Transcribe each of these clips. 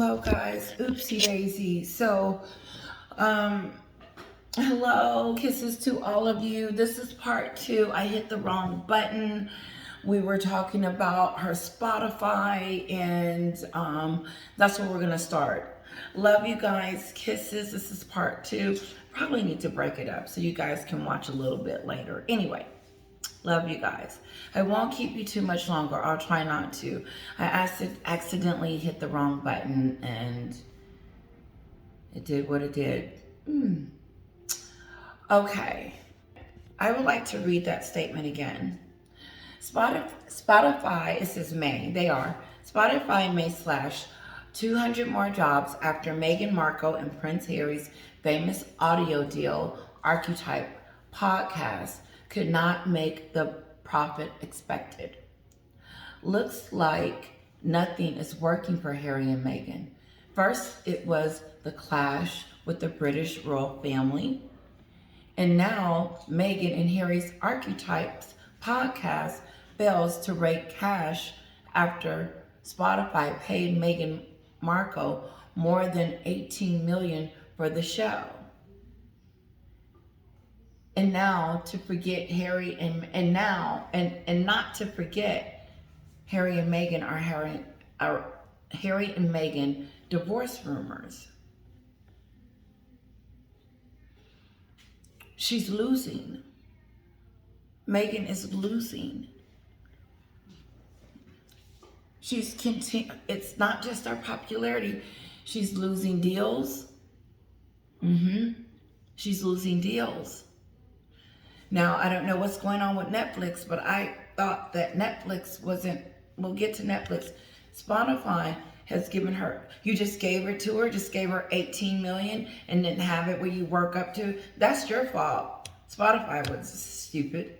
Hello guys, oopsie daisy. Um, hello, kisses to all of you. This is part 2. I hit the wrong button. We were talking about her Spotify and that's where we're gonna start. Love you guys, kisses. This is part 2. Probably need to break it up so you guys can watch a little bit later. Anyway. Love you guys. I won't keep you too much longer. I'll try not to. I accidentally hit the wrong button and it did what it did. Okay. I would like to read that statement again. Spotify, it says may, they are. Spotify may slash 200 more jobs after Meghan Markle and Prince Harry's famous audio deal, Archetype podcast, could not make the profit expected. Looks like nothing is working for Harry and Meghan. First, it was the clash with the British royal family. And now, Meghan and Harry's Archetypes podcast fails to rake cash after Spotify paid Meghan Markle more than $18 million for the show. And now to forget Harry and not to forget Harry and Meghan are Harry and Meghan divorce rumors. She's losing. Meghan is losing. It's not just our popularity. She's losing deals. She's losing deals. Now, I don't know what's going on with Netflix, but I thought that Netflix wasn't, we'll get to Netflix. Spotify has given her, you just gave it to her, just gave her 18 million and didn't have it where you work up to. That's your fault. Spotify was stupid.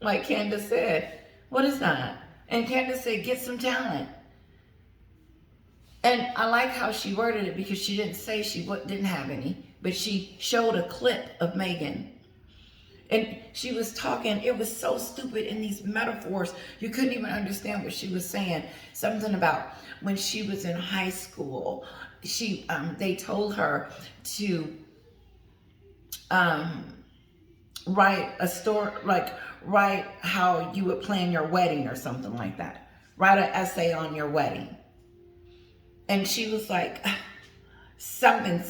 Like Candace said, what is that? And Candace said, get some talent. And I like how she worded it because she didn't say she didn't have any, but she showed a clip of Meghan. And she was talking, it was so stupid in these metaphors. You couldn't even understand what she was saying. Something about when she was in high school, they told her to write a story, like write how you would plan your wedding or something like that. Write an essay on your wedding. And she was like, something,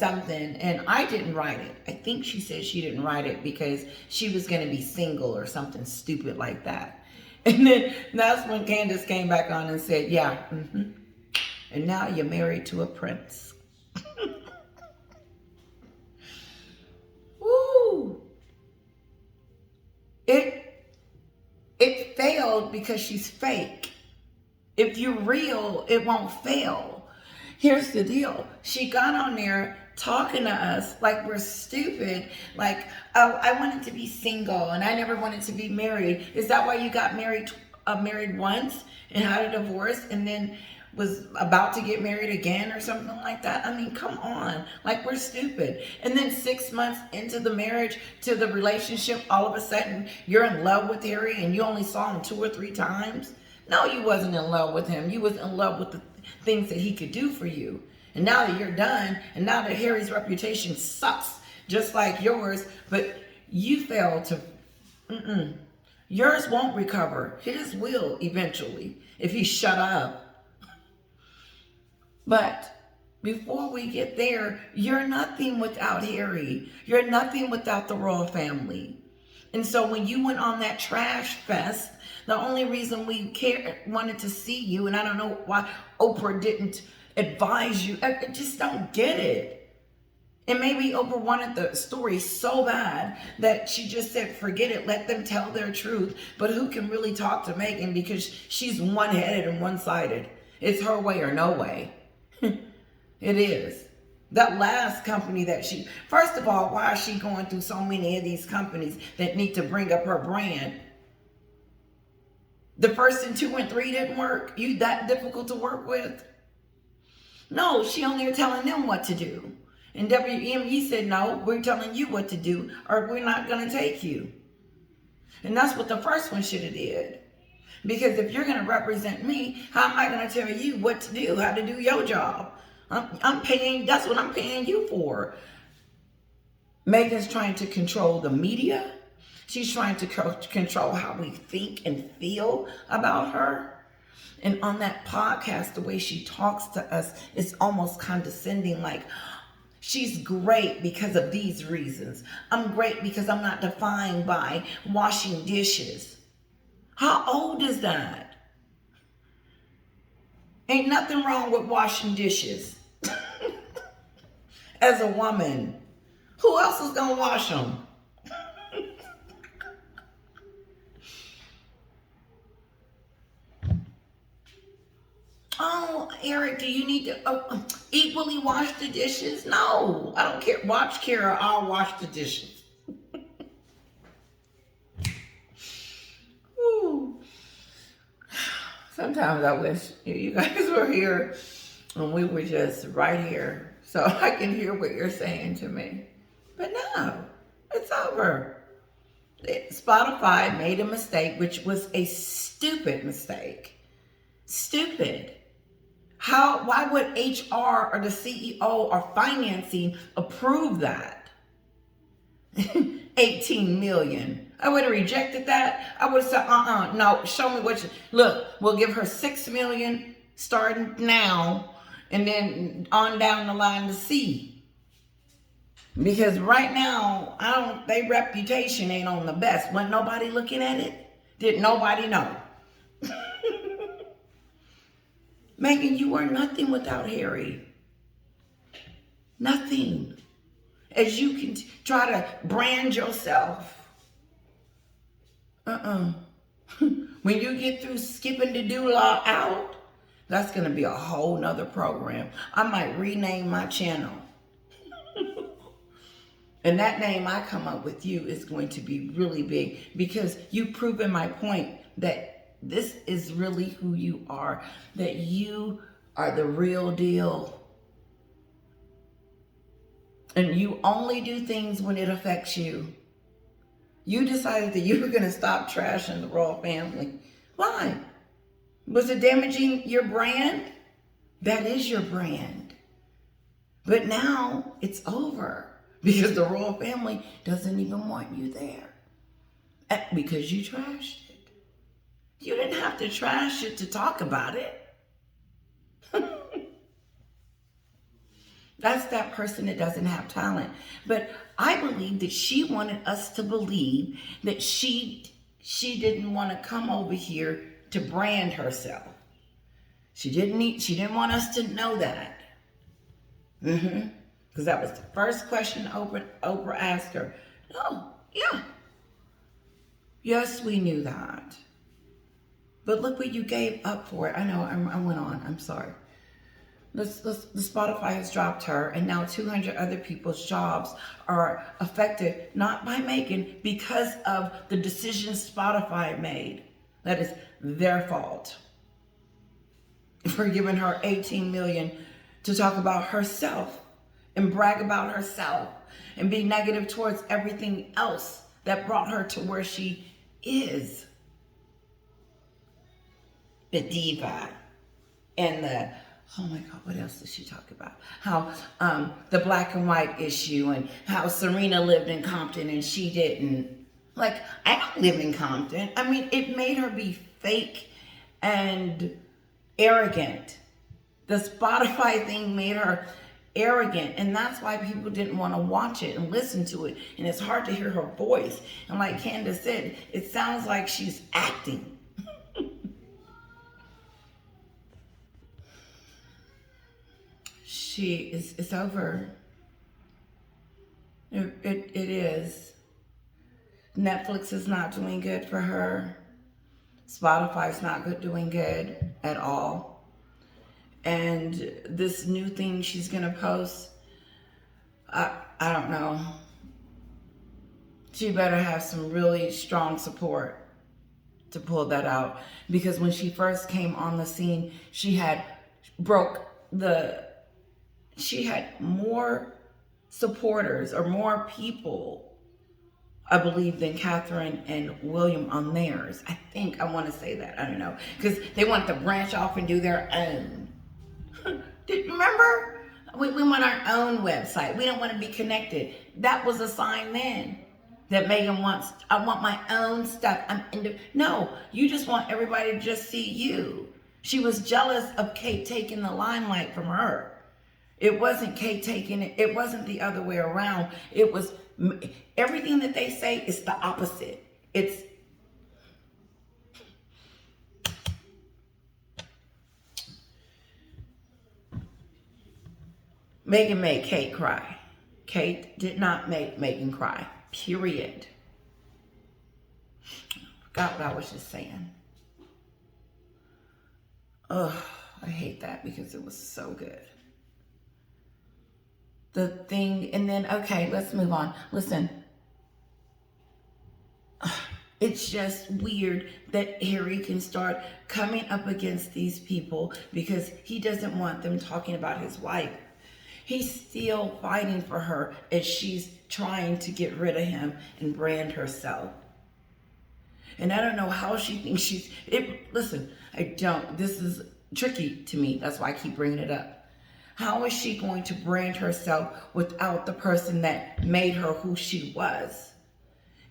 and I didn't write it. I think she said she didn't write it because she was going to be single or something stupid like that. And then that's when Candace came back on and said, yeah, and now you're married to a prince. Woo! It failed because she's fake. If you're real, it won't fail. Here's the deal. She got on there talking to us like we're stupid. Like, oh, I wanted to be single and I never wanted to be married. Is that why you got married once and had a divorce and then was about to get married again or something like that? I mean, come on. Like, we're stupid. And then 6 months into the marriage, to the relationship, all of a sudden you're in love with Harry and you only saw him 2 or 3 times. No, you wasn't in love with him. You was in love with the things that he could do for you. And now that you're done, and now that Harry's reputation sucks just like yours, but you failed to, yours won't recover. His will eventually, if he shut up. But before we get there, you're nothing without Harry. You're nothing without the royal family. And so when you went on that trash fest, the only reason we wanted to see you, and I don't know why Oprah didn't advise you, I just don't get it. And maybe Oprah wanted the story so bad that she just said, forget it, let them tell their truth. But who can really talk to Meghan because she's one-headed and one-sided. It's her way or no way. It is. That last company that first of all, why is she going through so many of these companies that need to bring up her brand? The first and 2 and 3 didn't work. You that difficult to work with? No, she on there telling them what to do. And WME said, no, we're telling you what to do or we're not going to take you. And that's what the first one should have did. Because if you're going to represent me, how am I going to tell you what to do, how to do your job? I'm paying, that's what I'm paying you for. Megan's trying to control the media. She's trying to control how we think and feel about her. And on that podcast, the way she talks to us is almost condescending, like, she's great because of these reasons. I'm great because I'm not defined by washing dishes. How old is that? Ain't nothing wrong with washing dishes. As a woman, who else is gonna wash them? Oh, Eric, do you need to equally wash the dishes? No, I don't care. Watch Kara, I'll wash the dishes. Ooh. Sometimes I wish you guys were here and we were just right here so I can hear what you're saying to me. But no, it's over. Spotify made a mistake, which was a stupid mistake. Stupid. Why would HR or the CEO or financing approve that? 18 million. I would have rejected that. I would have said, no, show me what you, look, we'll give her 6 million starting now and then on down the line to see. Because right now, their reputation ain't on the best. Wasn't nobody looking at it? Did nobody know? Megan, you are nothing without Harry. Nothing. As you can try to brand yourself. When you get through skipping the doula out, that's going to be a whole nother program. I might rename my channel. And that name I come up with you is going to be really big because you've proven my point that this is really who you are, that you are the real deal. And you only do things when it affects you. You decided that you were going to stop trashing the royal family. Why? Was it damaging your brand? That is your brand. But now it's over because the royal family doesn't even want you there. Because you trashed it. You didn't have to trash it to talk about it. That's that person that doesn't have talent. But I believe that she wanted us to believe that she didn't want to come over here to brand herself. She didn't want us to know that. Because that was the first question Oprah asked her. Oh, yeah. Yes, we knew that. But look what you gave up for it. I know, I went on. I'm sorry. The Spotify has dropped her, and now 200 other people's jobs are affected, not by Megan, because of the decisions Spotify made. That is their fault. For giving her 18 million to talk about herself and brag about herself and be negative towards everything else that brought her to where she is. The diva and the, oh my God, what else did she talk about? How the black and white issue and how Serena lived in Compton and she didn't. Like, I don't live in Compton. I mean, it made her be fake and arrogant. The Spotify thing made her arrogant, and that's why people didn't want to watch it and listen to it. And it's hard to hear her voice. And like Candace said, it sounds like she's acting. It's over. It is. Netflix is not doing good for her. Spotify's not doing good at all. And this new thing she's gonna post, I don't know. She better have some really strong support to pull that out. Because when she first came on the scene, she had more supporters or more people, I believe, than Catherine and William on theirs. I want to say that. I don't know. Because they want to branch off and do their own. Remember? We want our own website. We don't want to be connected. That was a sign then that Megan wants, I want my own stuff. No, you just want everybody to just see you. She was jealous of Kate taking the limelight from her. It wasn't Kate taking it. It wasn't the other way around. It was everything that they say is the opposite. It's Megan made Kate cry. Kate did not make Megan cry. Period. Forgot what I was just saying. Oh, I hate that because it was so good. The thing, and then, okay, let's move on. Listen, it's just weird that Harry can start coming up against these people because he doesn't want them talking about his wife. He's still fighting for her as she's trying to get rid of him and brand herself. And I don't know how she thinks listen, this is tricky to me. That's why I keep bringing it up. How is she going to brand herself without the person that made her who she was?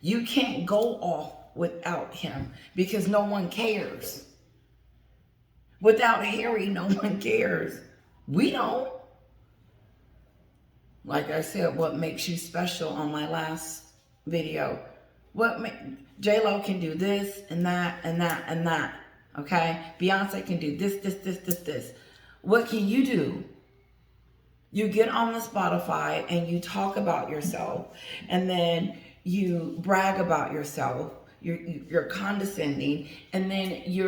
You can't go off without him because no one cares. Without Harry, no one cares. We don't. Like I said, what makes you special on my last video? J-Lo can do this and that and that and that. Okay? Beyonce can do this. What can you do? You get on the Spotify and you talk about yourself, and then you brag about yourself. You're condescending, and then you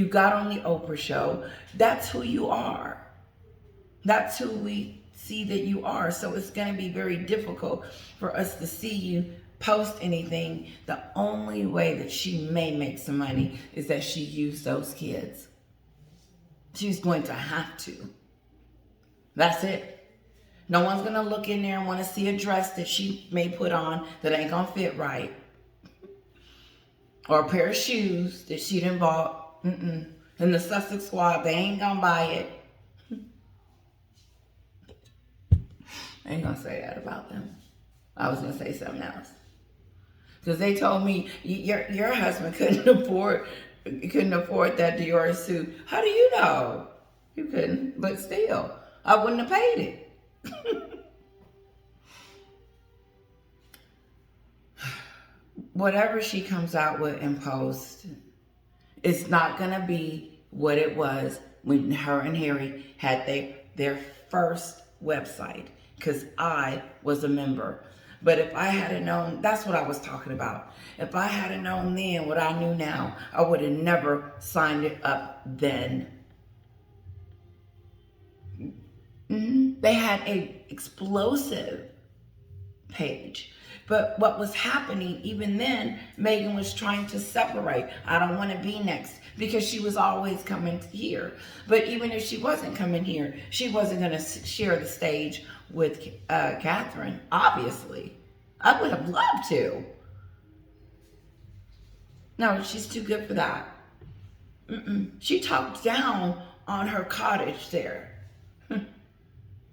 got on the Oprah show. That's who you are. That's who we see that you are. So it's going to be very difficult for us to see you post anything. The only way that she may make some money is that she used those kids. She's going to have to. That's it. No one's going to look in there and want to see a dress that she may put on that ain't going to fit right. Or a pair of shoes that she done bought. And the Sussex squad, they ain't going to buy it. I ain't going to say that about them. I was going to say something else. Because they told me, your husband couldn't afford that Dior suit. How do you know? You couldn't, but still, I wouldn't have paid it. Whatever she comes out with in post, it's not going to be what it was when her and Harry had their first website, because I was a member. But if I had known, that's what I was talking about. If I had known then what I knew now, I would have never signed it up then. They had a explosive page. But what was happening, even then, Megan was trying to separate. I don't want to be next, because she was always coming here. But even if she wasn't coming here, she wasn't going to share the stage with Catherine, obviously. I would have loved to. No, she's too good for that. She talked down on her cottage there.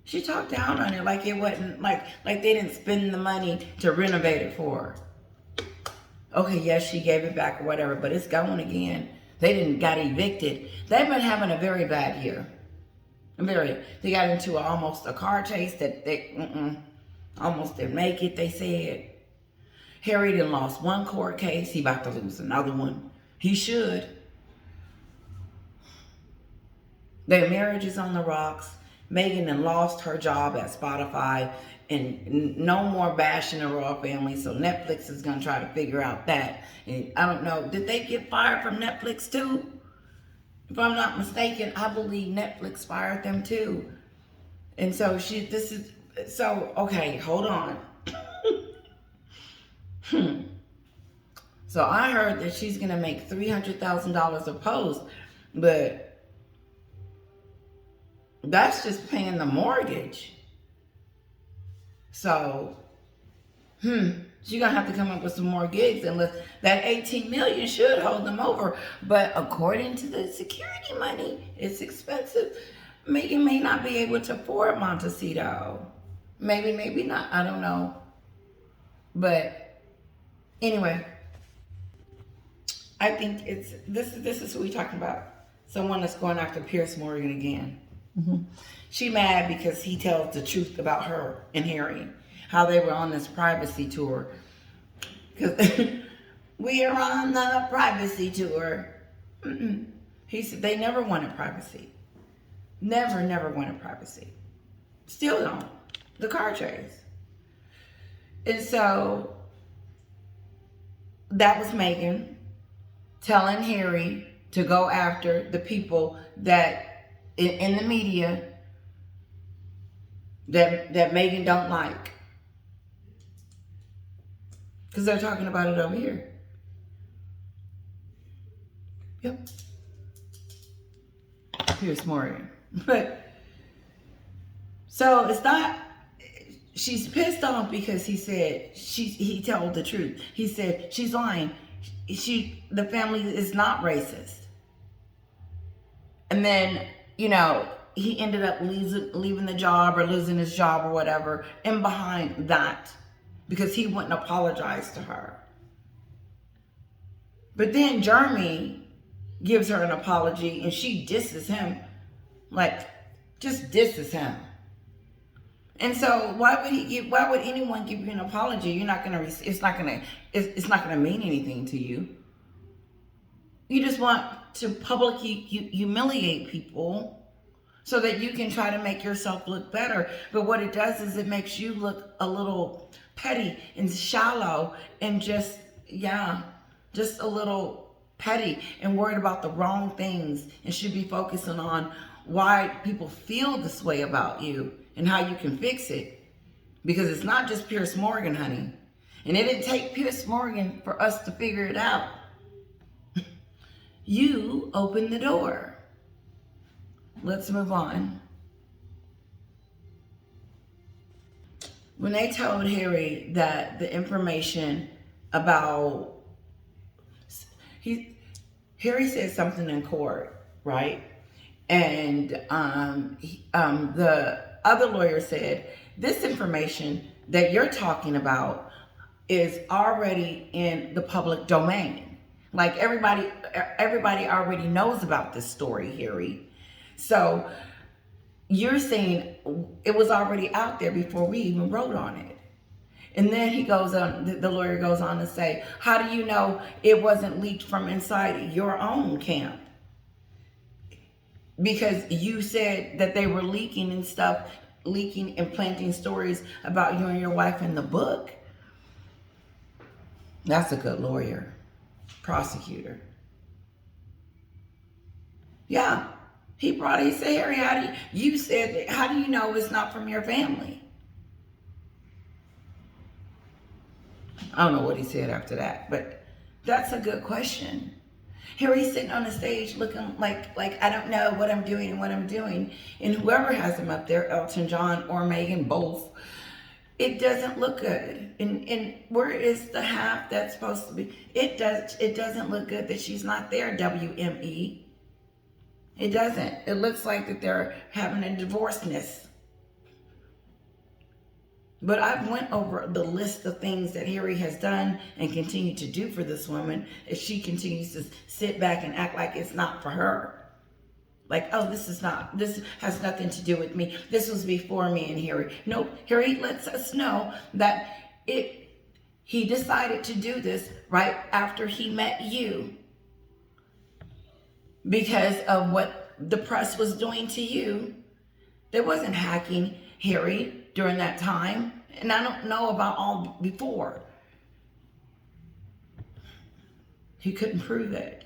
She talked down on it like it wasn't, like they didn't spend the money to renovate it for her. Okay, yes, she gave it back or whatever, but it's going again. They got evicted. They've been having a very bad year. They got into almost a car chase that they almost didn't make it, they said. Harry done lost one court case. He about to lose another one. He should. Their marriage is on the rocks. Megan done lost her job at Spotify, and no more bashing the royal family, so Netflix is going to try to figure out that. And I don't know, did they get fired from Netflix too? If I'm not mistaken, I believe Netflix fired them too. And so okay, hold on. So I heard that she's going to make $300,000 a post, but that's just paying the mortgage. So, She's gonna have to come up with some more gigs, unless that 18 million should hold them over. But according to the security money, it's expensive. Megan may not be able to afford Montecito. Maybe, maybe not. I don't know. But anyway, I think it's this is who we talking about. Someone that's going after Piers Morgan again. She mad because he tells the truth about her and Harry, how they were on this privacy tour. Because we are on the privacy tour. He said they never wanted privacy. Never wanted privacy. Still don't. The car chase. And so that was Megan telling Harry to go after the people that in the media that Megan don't like. Because they're talking about it over here. Yep. Piers Morgan. But so it's not, she's pissed off because he told the truth. He said she's lying. The family is not racist. And then, he ended up leaving the job or losing his job or whatever. And behind that, because he wouldn't apologize to her. But then Jeremy gives her an apology and she disses him. Like, just disses him. And so why would anyone give you an apology? You're not gonna it's not gonna mean anything to you. You just want to publicly humiliate people so that you can try to make yourself look better. But what it does is it makes you look a little petty and shallow and just a little petty and worried about the wrong things, and should be focusing on why people feel this way about you and how you can fix it. Because it's not just Piers Morgan, honey. And it didn't take Piers Morgan for us to figure it out. You opened the door. Let's move on. When they told Harry that the information about Harry said something in court, right? And the other lawyer said, this information that you're talking about is already in the public domain. Like everybody already knows about this story, Harry. So you're saying it was already out there before we even wrote on it. And then he goes on, the lawyer goes on to say, how do you know it wasn't leaked from inside your own camp? Because you said that they were leaking and planting stories about you and your wife in the book. That's a good lawyer, prosecutor. Yeah, he said, Harry, how do you know it's not from your family? I don't know what he said after that, but that's a good question. Harry's sitting on the stage looking like I don't know what I'm doing and what I'm doing. And whoever has him up there, Elton John or Megan, both, it doesn't look good. And where is the half that's supposed to be? It doesn't look good that she's not there, WME. It doesn't. It looks like that they're having a divorceness. But I've went over the list of things that Harry has done and continue to do for this woman if she continues to sit back and act like it's not for her. Like, oh, this has nothing to do with me. This was before me and Harry. Nope, Harry lets us know that he decided to do this right after he met you because of what the press was doing to you. There wasn't hacking Harry during that time, and I don't know about all before. He couldn't prove it.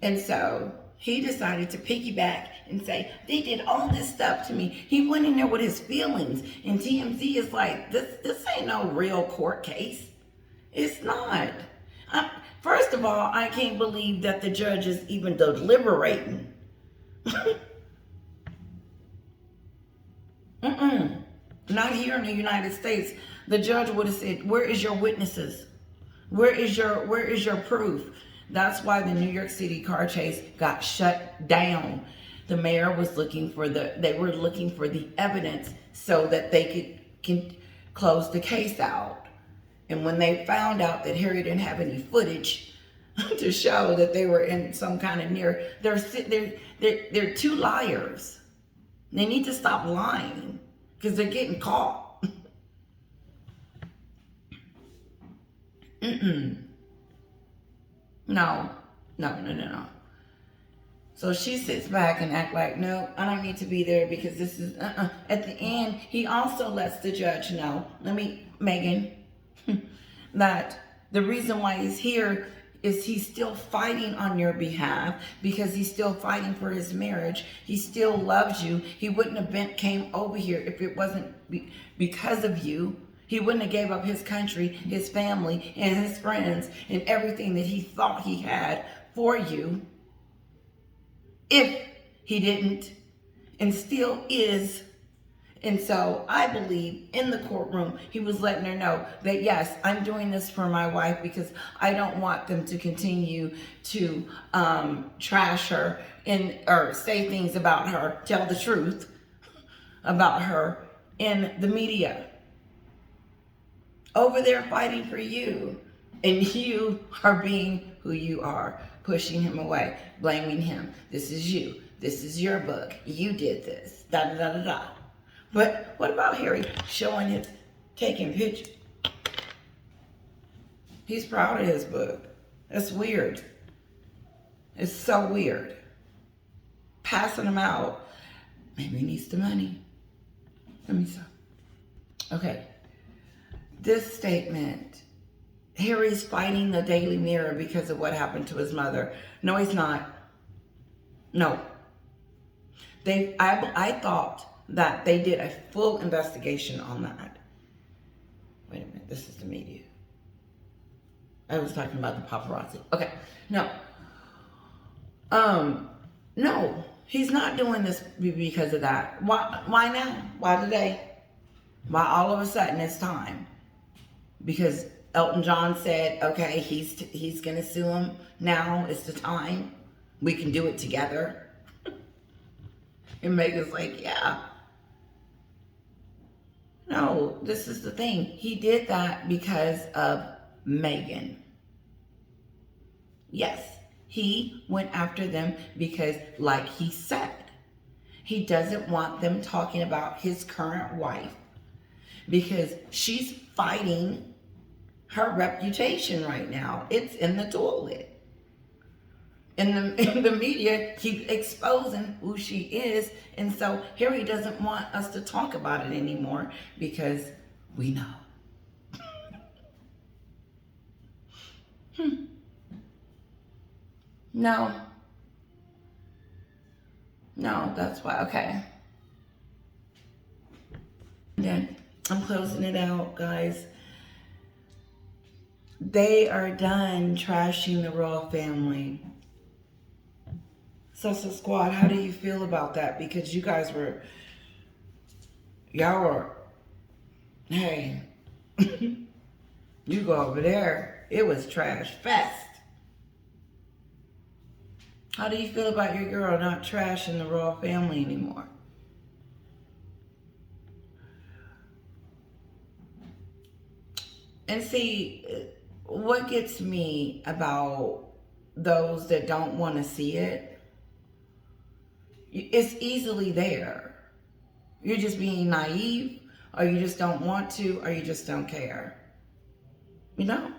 And so he decided to piggyback and say, they did all this stuff to me. He went in there with his feelings, and TMZ is like, this ain't no real court case. It's not. First of all, I can't believe that the judge is even deliberating. Not here in the United States. The judge would have said, where is your witnesses? Where is your proof? That's why the New York City car chase got shut down. The mayor was looking for they were looking for the evidence so that they could close the case out. And when they found out that Harry didn't have any footage to show that they were in some kind of they're two liars. They need to stop lying because they're getting caught. No. So she sits back and act like, no, I don't need to be there because this is, At the end, he also lets the judge know, Megan, that the reason why he's here is he's still fighting on your behalf because he's still fighting for his marriage. He still loves you. He wouldn't have came over here if it wasn't because of you. He wouldn't have gave up his country, his family, and his friends, and everything that he thought he had for you if he didn't, and still is. And so I believe in the courtroom, he was letting her know that, yes, I'm doing this for my wife because I don't want them to continue to trash her or say things about her, tell the truth about her in the media. Over there fighting for you. And you are being who you are, pushing him away, blaming him. This is you. This is your book. You did this. Da da da da da. But what about Harry taking pictures? He's proud of his book. That's weird. It's so weird. Passing them out. Maybe he needs the money. Let me see. Okay. This statement, Harry's fighting the Daily Mirror because of what happened to his mother. No, he's not. No. I thought that they did a full investigation on that. Wait a minute, this is the media. I was talking about the paparazzi. Okay, no. No, he's not doing this because of that. Why now? Why today? Why all of a sudden it's time? Because Elton John said, okay, he's gonna sue him. Now is the time. We can do it together. And Megan's like, yeah. No, this is the thing. He did that because of Megan. Yes, he went after them because, like he said, he doesn't want them talking about his current wife because she's fighting her reputation right now. It's in the toilet. In the media, keep exposing who she is. And so Harry doesn't want us to talk about it anymore because we know. No, that's why. Okay. Then I'm closing it out, guys. They are done trashing the royal family. Sussex Squad, how do you feel about that? Because y'all were, hey, you go over there, it was trash fest. How do you feel about your girl not trashing the royal family anymore? And see, what gets me about those that don't want to see it, it's easily there. You're just being naive, or you just don't want to, or you just don't care. You know?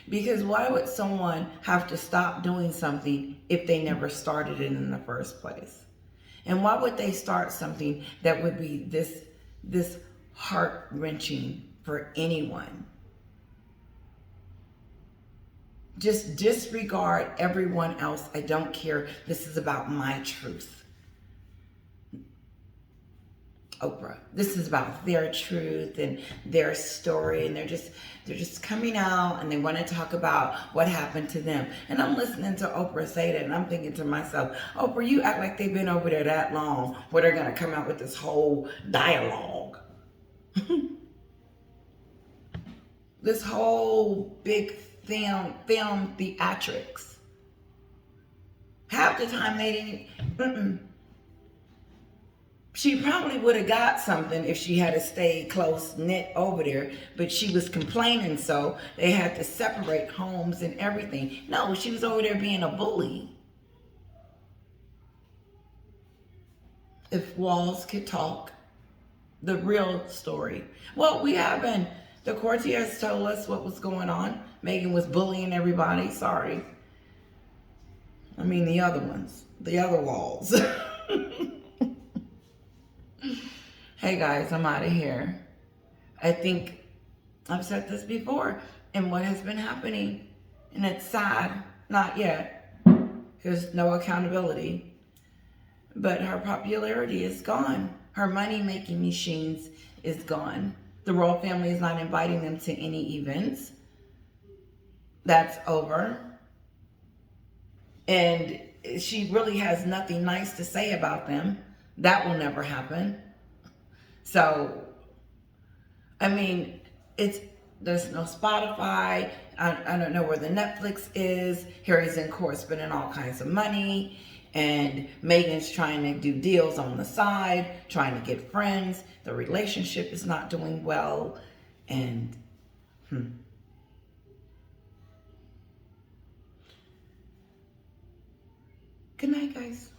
Because why would someone have to stop doing something if they never started it in the first place? And why would they start something that would be this heart-wrenching for anyone? Just disregard everyone else. I don't care. This is about my truth. Oprah. This is about their truth and their story, and they're just coming out and they want to talk about what happened to them. And I'm listening to Oprah say that, and I'm thinking to myself, Oprah, you act like they've been over there that long, where they're gonna come out with this whole dialogue. This whole big film theatrics. Half the time they didn't. She probably would have got something if she had stayed close knit over there, but she was complaining, so they had to separate homes and everything. No, she was over there being a bully. If walls could talk, the real story. Well, we haven't. The courtiers told us what was going on. Meghan was bullying everybody. Sorry. I mean the other ones, the other walls. Hey guys, I'm out of here. I think I've said this before, and what has been happening, and it's sad, not yet, there's no accountability, but her popularity is gone. Her money-making machines is gone. The royal family is not inviting them to any events. That's over. And she really has nothing nice to say about them. That will never happen. So, I mean, there's no Spotify. I don't know where the Netflix is. Harry's in court spending all kinds of money. And Meghan's trying to do deals on the side, trying to get friends. The relationship is not doing well. And, Good night, guys.